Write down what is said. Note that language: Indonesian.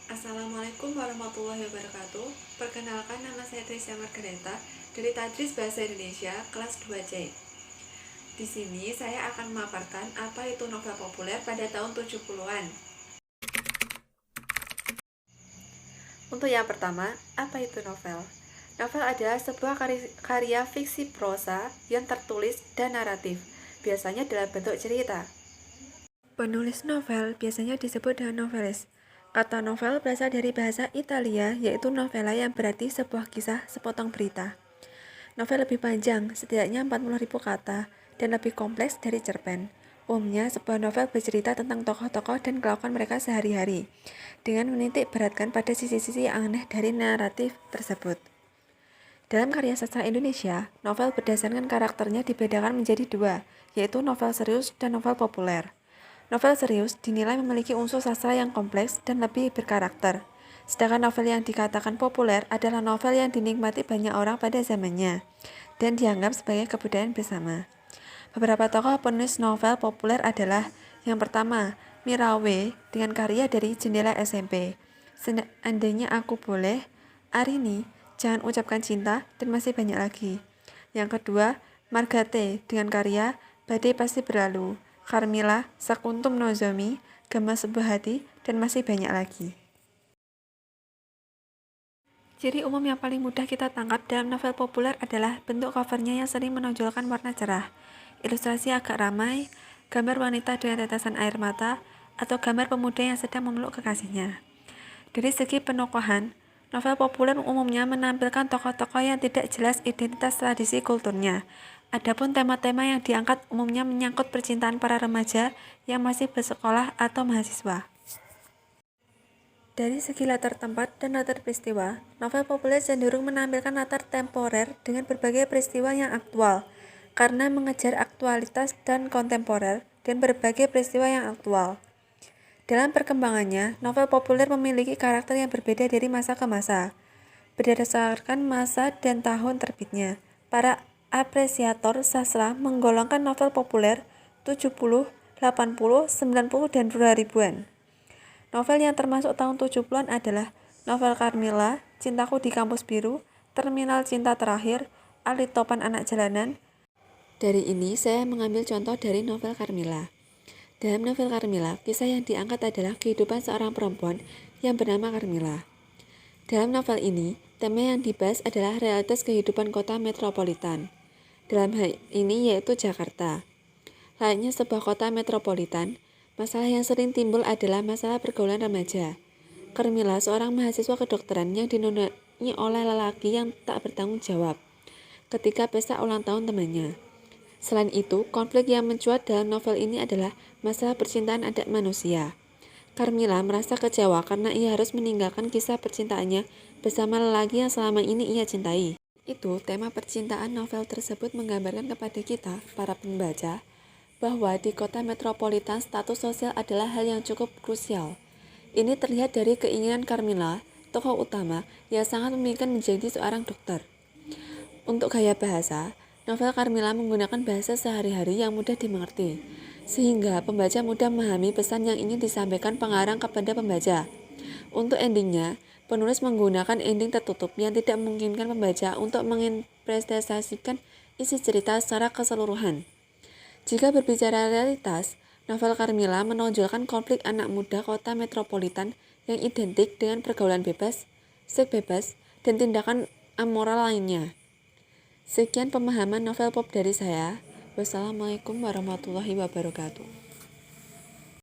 Assalamualaikum warahmatullahi wabarakatuh. Perkenalkan, nama saya Trisha Margareta dari Tadris Bahasa Indonesia kelas 2C. Di sini saya akan memaparkan apa itu novel populer pada tahun 70-an. Untuk yang pertama, apa itu novel? Novel adalah sebuah karya fiksi prosa yang tertulis dan naratif, biasanya dalam bentuk cerita. Penulis novel biasanya disebut dengan novelis. Kata novel berasal dari bahasa Italia, yaitu novela yang berarti sebuah kisah sepotong berita. Novel lebih panjang, setidaknya 40.000 kata, dan lebih kompleks dari cerpen. Umumnya, sebuah novel bercerita tentang tokoh-tokoh dan kelakuan mereka sehari-hari, dengan menitik beratkan pada sisi-sisi yang aneh dari naratif tersebut. Dalam karya sastra Indonesia, novel berdasarkan karakternya dibedakan menjadi dua, yaitu novel serius dan novel populer. Novel serius dinilai memiliki unsur sastra yang kompleks dan lebih berkarakter. Sedangkan novel yang dikatakan populer adalah novel yang dinikmati banyak orang pada zamannya dan dianggap sebagai kebudayaan bersama. Beberapa tokoh penulis novel populer adalah yang pertama, Mirawe dengan karya dari Jendela SMP, Seandainya Aku Boleh, Arini, Jangan Ucapkan Cinta, dan masih banyak lagi. Yang kedua, Margate dengan karya Badai Pasti Berlalu, Carmila, Sakuntum Nozomi, Gema Sebuah Hati, dan masih banyak lagi. Ciri umum yang paling mudah kita tangkap dalam novel populer adalah bentuk covernya yang sering menonjolkan warna cerah, ilustrasi agak ramai, gambar wanita dengan tetesan air mata, atau gambar pemuda yang sedang memeluk kekasihnya. Dari segi penokohan, novel populer umumnya menampilkan tokoh-tokoh yang tidak jelas identitas tradisi kulturnya. Adapun tema-tema yang diangkat umumnya menyangkut percintaan para remaja yang masih bersekolah atau mahasiswa. Dari segi latar tempat dan latar peristiwa, novel populer cenderung menampilkan latar temporer dengan berbagai peristiwa yang aktual, karena mengejar aktualitas dan kontemporer dan berbagai peristiwa yang aktual. Dalam perkembangannya, novel populer memiliki karakter yang berbeda dari masa ke masa, berdasarkan masa dan tahun terbitnya. Para apresiator sastra menggolongkan novel populer 70, 80, 90, dan 2000-an. Novel yang termasuk tahun 70-an adalah novel Carmila, Cintaku di Kampus Biru, Terminal Cinta Terakhir, Ali Topan Anak Jalanan. Dari ini saya mengambil contoh dari novel Carmila. Dalam novel Carmila, kisah yang diangkat adalah kehidupan seorang perempuan yang bernama Carmila. Dalam novel ini, tema yang dibahas adalah realitas kehidupan kota metropolitan. Dalam hal ini yaitu Jakarta. Layaknya sebuah kota metropolitan, masalah yang sering timbul adalah masalah pergaulan remaja. Carmila seorang mahasiswa kedokteran yang dinodai oleh lelaki yang tak bertanggung jawab ketika pesta ulang tahun temannya. Selain itu, konflik yang mencuat dalam novel ini adalah masalah percintaan anak manusia. Carmila merasa kecewa karena ia harus meninggalkan kisah percintaannya bersama lelaki yang selama ini ia cintai. Itu tema percintaan novel tersebut menggambarkan kepada kita, para pembaca, bahwa di kota metropolitan status sosial adalah hal yang cukup krusial. Ini terlihat dari keinginan Carmila, tokoh utama, yang sangat menginginkan menjadi seorang dokter. Untuk gaya bahasa, novel Carmila menggunakan bahasa sehari-hari yang mudah dimengerti, sehingga pembaca mudah memahami pesan yang ingin disampaikan pengarang kepada pembaca. Untuk endingnya, penulis menggunakan ending tertutup yang tidak memungkinkan pembaca untuk menginterpretasikan isi cerita secara keseluruhan. Jika berbicara realitas, novel Carmila menonjolkan konflik anak muda kota metropolitan yang identik dengan pergaulan bebas, seks bebas, dan tindakan amoral lainnya. Sekian pemahaman novel pop dari saya. Wassalamualaikum warahmatullahi wabarakatuh.